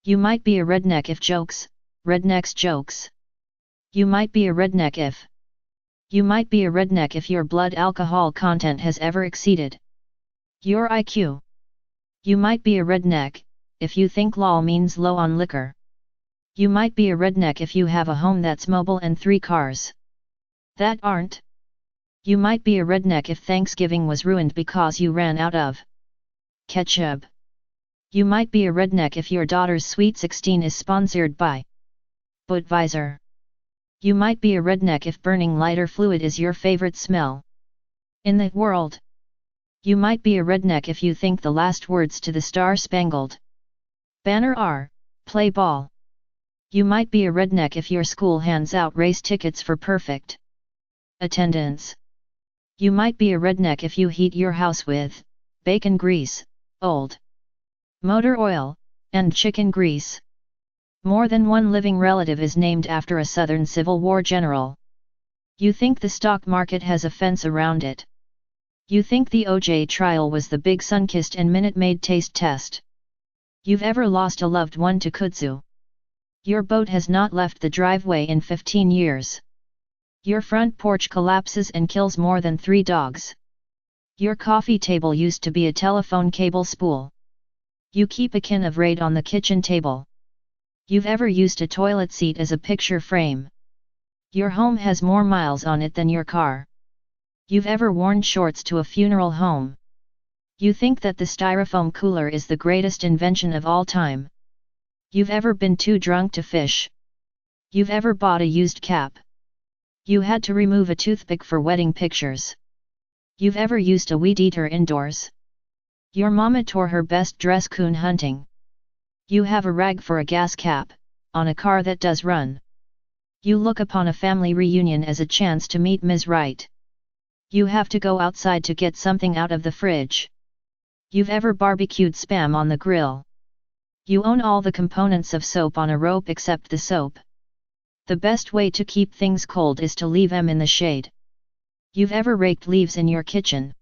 You might be a redneck if Rednecks jokes. You might be a redneck if. You might be a redneck if your blood alcohol content has ever exceeded your IQ. You might be a redneck if you think lol means low on liquor. You might be a redneck if you have a home that's mobile and 3 cars that aren't. You might be a redneck if Thanksgiving was ruined because you ran out of ketchup. You might be a redneck if your daughter's Sweet 16 is sponsored by Budweiser. You might be a redneck if burning lighter fluid is your favorite smell in the world. You might be a redneck if you think the last words to the Star-Spangled Banner are, play ball. You might be a redneck if your school hands out race tickets for perfect attendance. You might be a redneck if you heat your house with bacon grease, old motor oil, and chicken grease. More than one living relative is named after a Southern Civil War general. You think the stock market has a fence around it. You think the O.J. trial was the big Sunkist and Minute Maid taste test. You've ever lost a loved one to kudzu. Your boat has not left the driveway in 15 years. Your front porch collapses and kills more than 3 dogs. Your coffee table used to be a telephone cable spool. You keep a can of Raid on the kitchen table. You've ever used a toilet seat as a picture frame. Your home has more miles on it than your car. You've ever worn shorts to a funeral home. You think that the styrofoam cooler is the greatest invention of all time. You've ever been too drunk to fish. You've ever bought a used cap. You had to remove a toothpick for wedding pictures. You've ever used a weed eater indoors. Your mama tore her best dress coon hunting. You have a rag for a gas cap, on a car that does run. You look upon a family reunion as a chance to meet Ms. Right. You have to go outside to get something out of the fridge. You've ever barbecued Spam on the grill. You own all the components of soap on a rope except the soap. The best way to keep things cold is to leave them in the shade. You've ever raked leaves in your kitchen.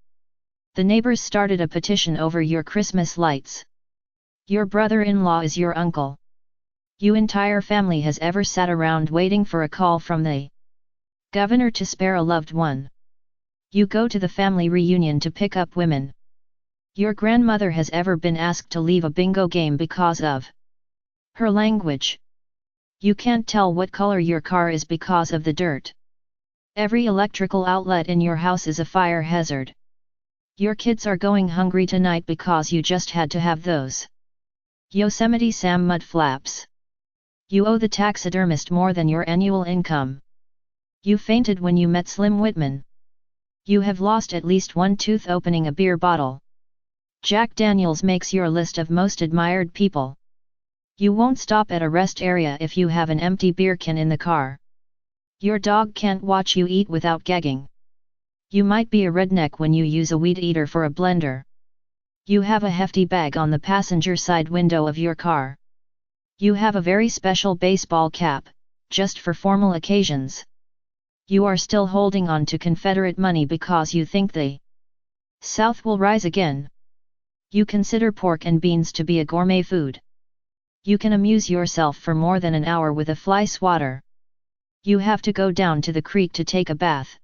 The neighbors started a petition over your Christmas lights. Your brother-in-law is your uncle. Your entire family has ever sat around waiting for a call from the governor to spare a loved one. You go to the family reunion to pick up women. Your grandmother has ever been asked to leave a bingo game because of her language. You can't tell what color your car is because of the dirt. Every electrical outlet in your house is a fire hazard. Your kids are going hungry tonight because you just had to have those Yosemite Sam mud flaps. You owe the taxidermist more than your annual income. You fainted when you met Slim Whitman. You have lost at least one tooth opening a beer bottle. Jack Daniels makes your list of most admired people. You won't stop at a rest area if you have an empty beer can in the car. Your dog can't watch you eat without gagging. You might be a redneck when you use a weed eater for a blender. You have a hefty bag on the passenger side window of your car. You have a very special baseball cap, just for formal occasions. You are still holding on to Confederate money because you think the South will rise again. You consider pork and beans to be a gourmet food. You can amuse yourself for more than an hour with a fly swatter. You have to go down to the creek to take a bath.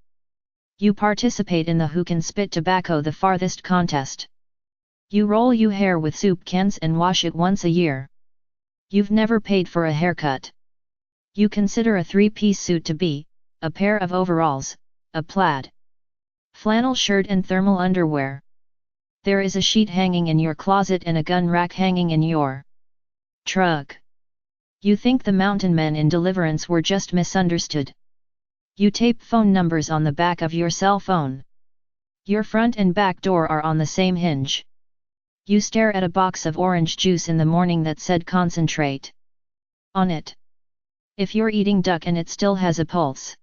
You participate in the who can spit tobacco the farthest contest. You roll your hair with soup cans and wash it once a year. You've never paid for a haircut. You consider a 3-piece suit to be a pair of overalls, a plaid flannel shirt and thermal underwear. There is a sheet hanging in your closet and a gun rack hanging in your truck. You think the mountain men in Deliverance were just misunderstood. You tape phone numbers on the back of your cell phone. Your front and back door are on the same hinge. You stare at a box of orange juice in the morning that said concentrate on it. If you're eating duck and it still has a pulse,